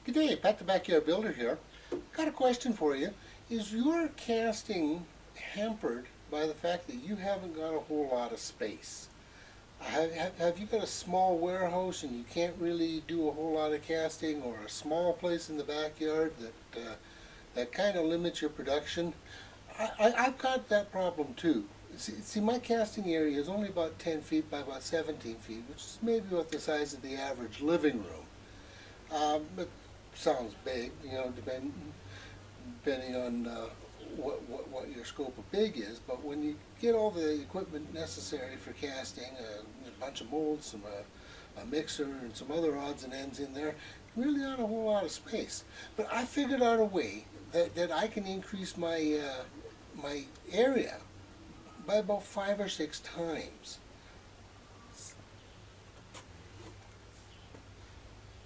Good day, Pat the Backyard Builder here. Got a question for you. Is your casting hampered by the fact that you haven't got a whole lot of space? Have you got a small warehouse and you can't really do a whole lot of casting, or a small place in the backyard that kind of limits your production? I've got that problem too. See, my casting area is only about 10 feet by about 17 feet, which is maybe about the size of the average living room. But sounds big, you know, depending on what your scope of big is. But when you get all the equipment necessary for casting, a bunch of molds, a mixer, and some other odds and ends in there, really not a whole lot of space. But I figured out a way that I can increase my my area by about 5 or 6 times.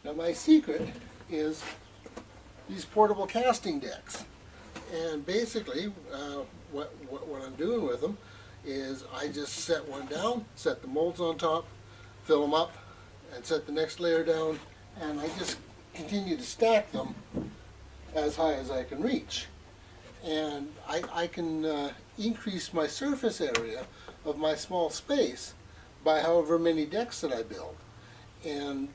Now my secret is these portable casting decks, and basically what I'm doing with them is I just set one down, set the molds on top, fill them up, and set the next layer down, and I just continue to stack them as high as I can reach. And I can increase my surface area of my small space by however many decks that I build. And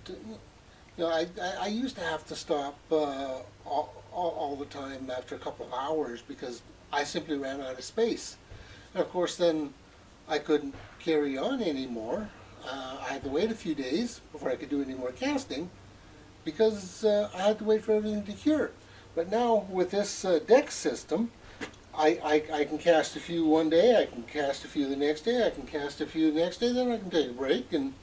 you know, I used to have to stop all the time after a couple of hours because I simply ran out of space. And of course then I couldn't carry on anymore. I had to wait a few days before I could do any more casting because I had to wait for everything to cure. But now with this deck system, I can cast a few one day, I can cast a few the next day, I can cast a few the next day, then I can take a break, and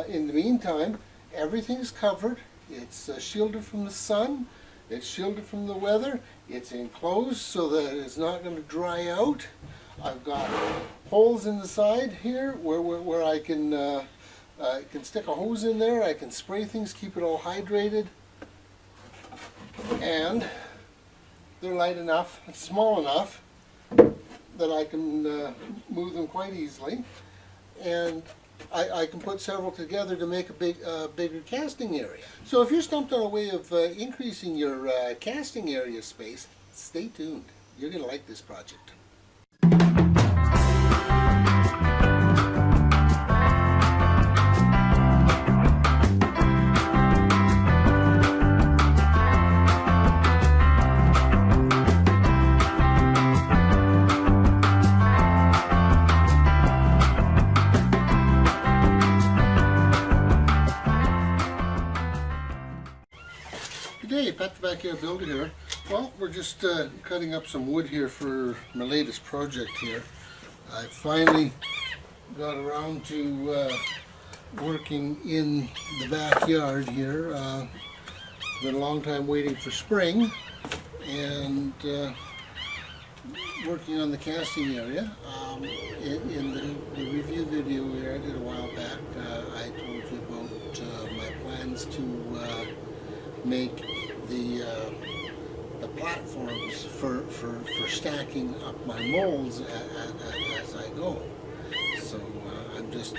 in the meantime everything's covered. It's shielded from the sun, it's shielded from the weather, it's enclosed so that it's not going to dry out. I've got holes in the side here where I can stick a hose in there, I can spray things, keep it all hydrated. And they're light enough, small enough that I can move them quite easily, and I can put several together to make a bigger casting area. So if you're stumped on a way of increasing your casting area space, stay tuned. You're going to like this project. Good day, Pat the Backyard Builder here. Well, we're just cutting up some wood here for my latest project here. I finally got around to working in the backyard here. Been a long time waiting for spring, and working on the casting area. In the review video here I did a while back, I told you about my plans to make the platforms for stacking up my molds as I go. So I'm just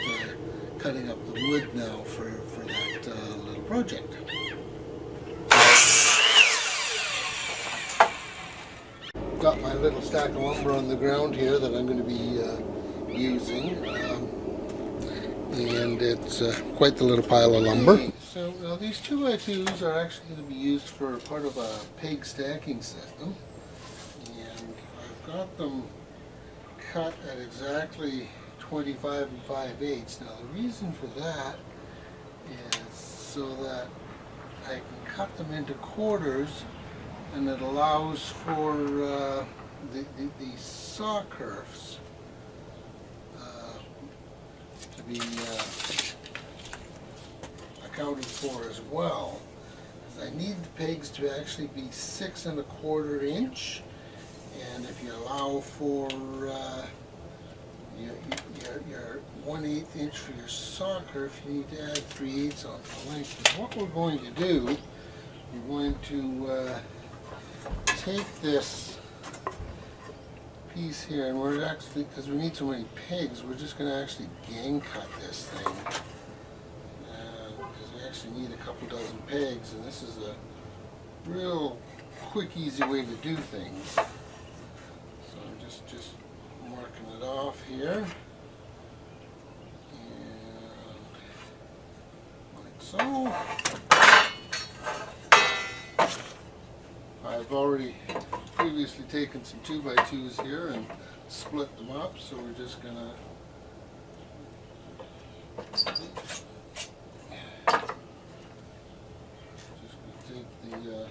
cutting up the wood now for that little project. Got my little stack of lumber on the ground here that I'm going to be using, and it's quite the little pile of lumber. So these 2x2s are actually going to be used for part of a peg stacking system, and I've got them cut at exactly 25 5/8. Now the reason for that is so that I can cut them into quarters, and it allows for the saw kerfs to be accounted for as well. I need the pegs to actually be 6 1/4 inch, and if you allow for your 1/8 inch for your saw kerf, you need to add 3/8 on the length. And what we're going to do, we're going to take this piece here, and we're actually, because we need so many pegs, we're just going to actually gang cut this thing. actually need a couple dozen pegs, and this is a real quick, easy way to do things. So I'm just marking it off here, and like so. I've already previously taken some 2x2s here and split them up, so we're just gonna take the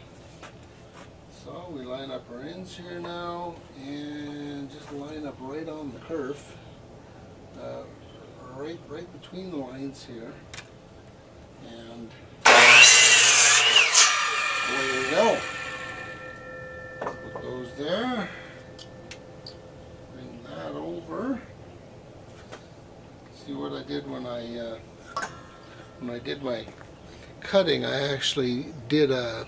saw. We line up our ends here now, and just line up right on the kerf, right between the lines here, and there we go. Put those there. Bring that over. See what I did when I did my cutting. I actually did or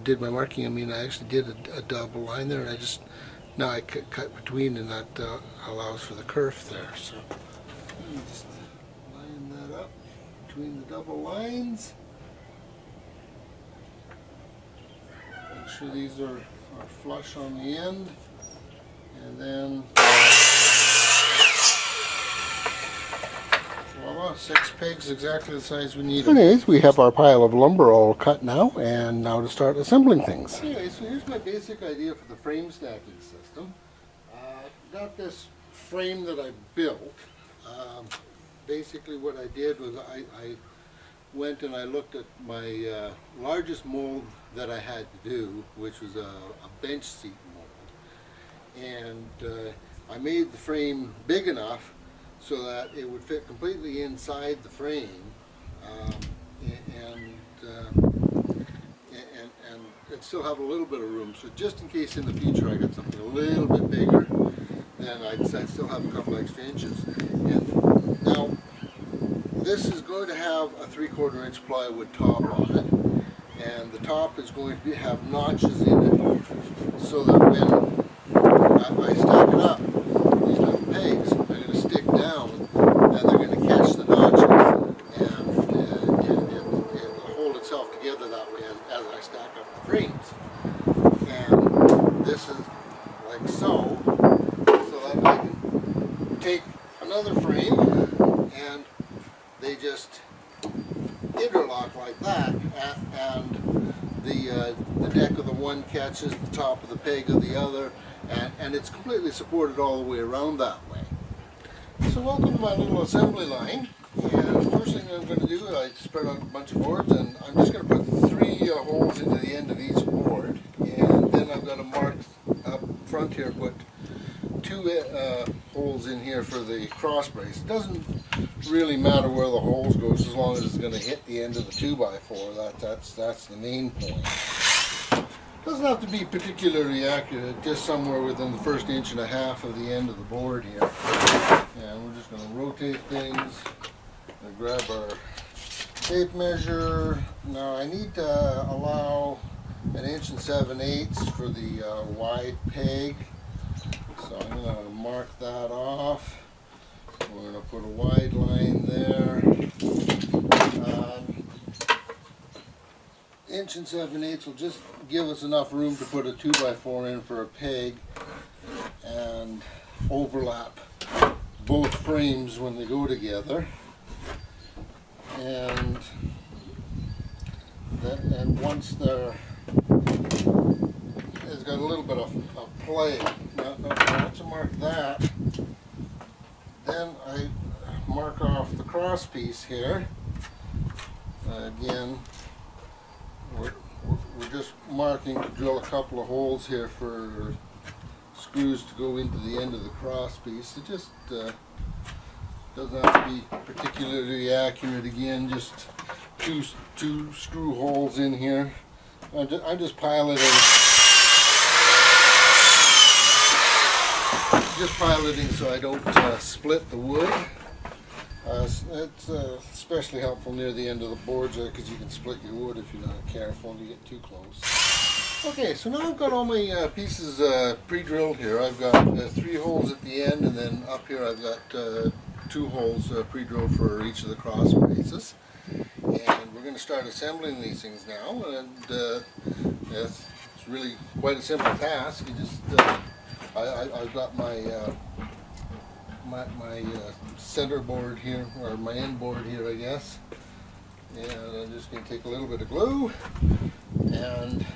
did my marking. I mean, I actually did a double line there, and now I cut between, and that allows for the kerf there. So let me just line that up between the double lines. Make sure these are flush on the end, and then voila, 6 pegs, exactly the size we need. Anyways, we have our pile of lumber all cut now, and now to start assembling things. Anyway, so here's my basic idea for the frame stacking system. Got this frame that I built. Basically what I did was I went and I looked at my largest mold that I had to do, which was a bench seat mold. And I made the frame big enough so that it would fit completely inside the frame, and it'd still have a little bit of room. So just in case in the future I got something a little bit bigger, then I'd still have a couple extra inches. And now this is going to have a 3/4 inch plywood top on it, and the top is going to have notches in it, so that when I stack it up, these little pegs are going to stick down, and they're going to catch the notches, and it'll hold itself together that way as I stack up the frames. And this is like so that I can take another frame, and they just interlock like that, and the deck of the one catches the top of the peg of the other, and it's completely supported all the way around that way. So welcome to my little assembly line, and the first thing I'm going to do is I spread out a bunch of boards, and I'm just going to put 3 holes into the end of each board, and then I've got to mark up front here, put 2 holes in here for the cross brace. It doesn't really matter where the holes go, as long as it's going to hit the end of the 2x4. That's the main point. Doesn't have to be particularly accurate, just somewhere within the first 1.5 inches of the end of the board here. And we're just going to rotate things and grab our tape measure. Now I need to allow 1 7/8 inches for the wide peg. So I'm going to mark that off. We're going to put a wide line there. 1 7/8 inches will just give us enough room to put a 2x4 in for a peg and overlap both frames when they go together. And once it's got a little bit of play. Now once I mark that, then I mark off the cross piece here. Again, we're just marking to drill a couple of holes here for screws to go into the end of the cross piece. It just doesn't have to be particularly accurate. Again, just two screw holes in here. I'm just piloting so I don't split the wood. It's especially helpful near the end of the boards because you can split your wood if you're not careful and you get too close. Okay, so now I've got all my pieces pre-drilled here. I've got 3 holes at the end, and then up here I've got 2 holes pre-drilled for each of the cross braces. And we're going to start assembling these things now, and yes, it's really quite a simple task. You just I've got my center board here, or my end board here, I guess, and I'm just going to take a little bit of glue and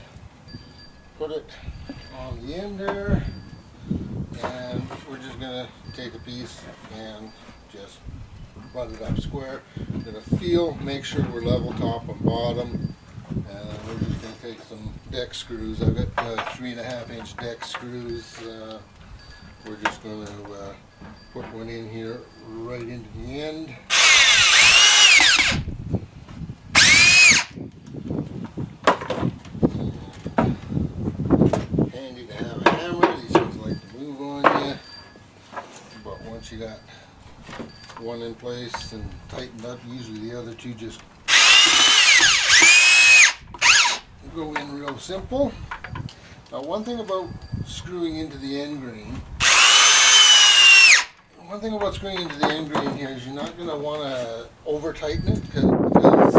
put it on the end there, and we're just going to take a piece and just butt it up square. We're going to make sure we're level top and bottom, and we're just going to take some deck screws. I've got 3.5-inch deck screws. We're just going to put one in here right into the end. Handy to have a hammer. These things like to move on you, but once you got one in place and tightened up, usually the other two just go in real simple. Now, one thing about screwing into the end grain, here is you're not going to want to over tighten it, because you're not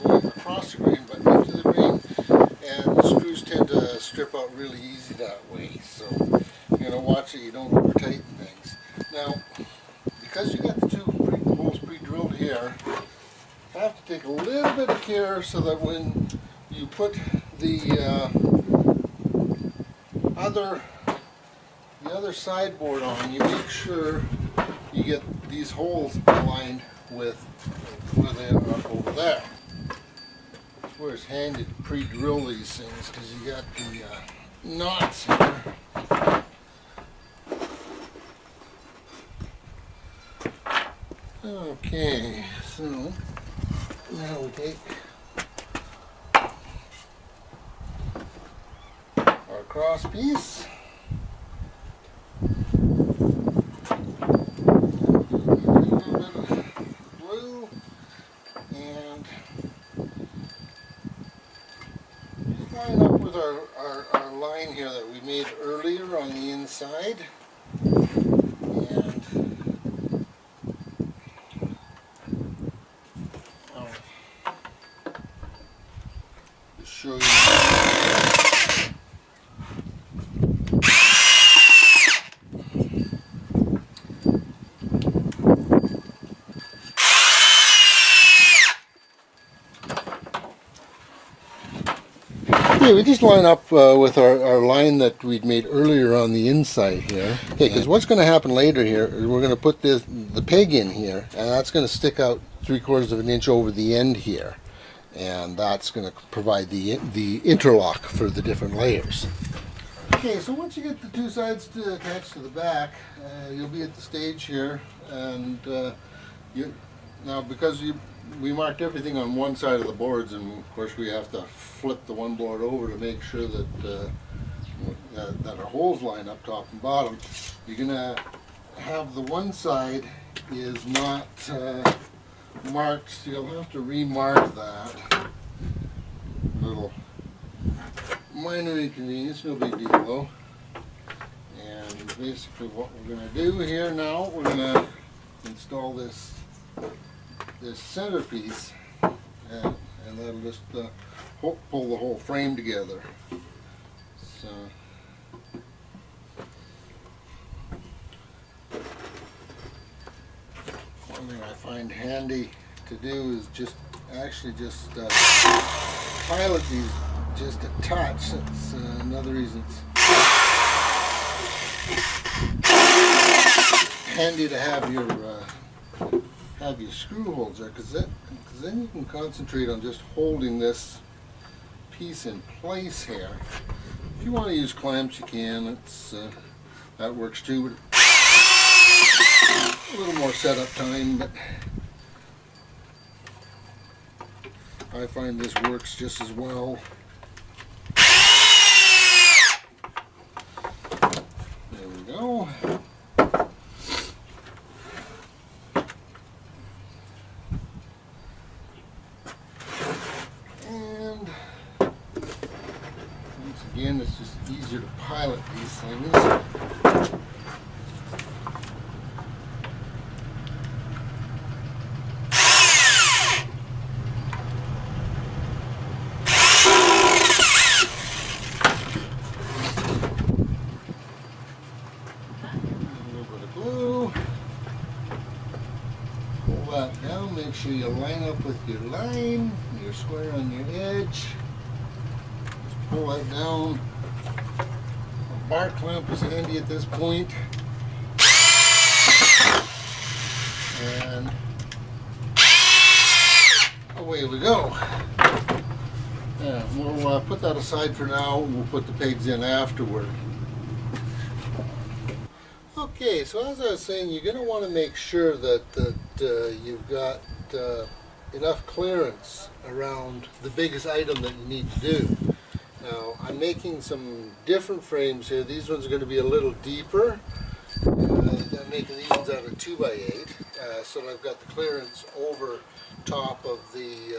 going across the grain but into the grain, and the screws tend to strip out really easy that way. So you're going to watch that you don't over tighten things. Now, because you got the two holes pre-drilled here, I have to take a little bit of care so that when you put the other sideboard on, you make sure you get these holes aligned with where they are up over there. That's where it's handy to pre-drill these things, because you got the knots here. Okay, so now we take our cross piece, a little bit of glue, and just line up with our line here that we made earlier on the inside. Show you. Okay, we just line up with our line that we'd made earlier on the inside here. Okay, because what's going to happen later here is we're going to put the peg in here, and that's going to stick out 3/4 of an inch over the end here. And that's going to provide the interlock for the different layers. Okay, so once you get the two sides attached to the back, you'll be at the stage here, and now because we marked everything on one side of the boards, and of course we have to flip the one board over to make sure that that our holes line up top and bottom. You're going to have the one side is not marked, so you'll have to remark that. Little minor inconvenience, no big deal though. And basically what we're going to do here now, we're going to install this centerpiece, and that'll just pull the whole frame together. So one thing I find handy to do is just pilot these just a touch. That's another reason it's handy to have your screw holes there, because then you can concentrate on just holding this piece in place here. If you want to use clamps, you can. That works too. But a little more setup time, but I find this works just as well. There we go. And once again, it's just easier to pilot these things. sure you line up with your line, your square on your edge. Just pull that down. A bar clamp is handy at this point. And away we go. Yeah, we'll put that aside for now, and we'll put the pegs in afterward. Okay, so as I was saying, you're going to want to make sure that you've got enough clearance around the biggest item that you need to do. Now, I'm making some different frames here. These ones are going to be a little deeper. I'm making these ones out of 2x8, so that I've got the clearance over top of the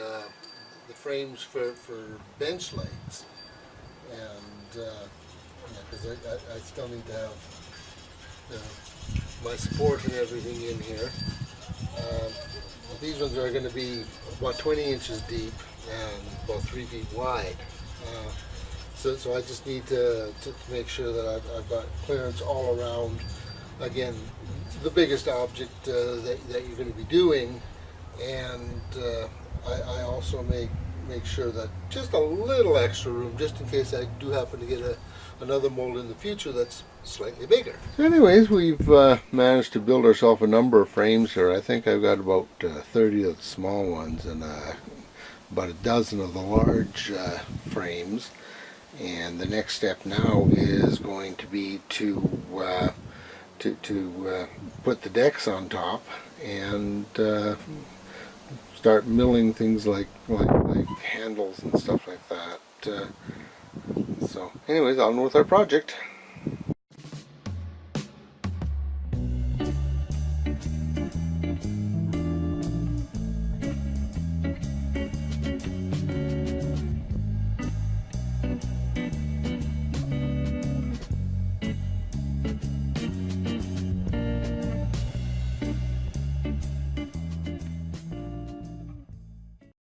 frames for bench legs. And yeah, because I still need to have my support and everything in here. These ones are going to be about 20 inches deep and about 3 feet wide. So I just need to make sure that I've got clearance all around. Again, the biggest object that you're going to be doing, and I also make sure that just a little extra room, just in case I do happen to get another mold in the future that's slightly bigger. So anyways, we've managed to build ourselves a number of frames here. I think I've got about 30 of the small ones and about a dozen of the large frames. And the next step now is going to be to put the decks on top and start milling things like handles and stuff like that. So anyways, on with our project.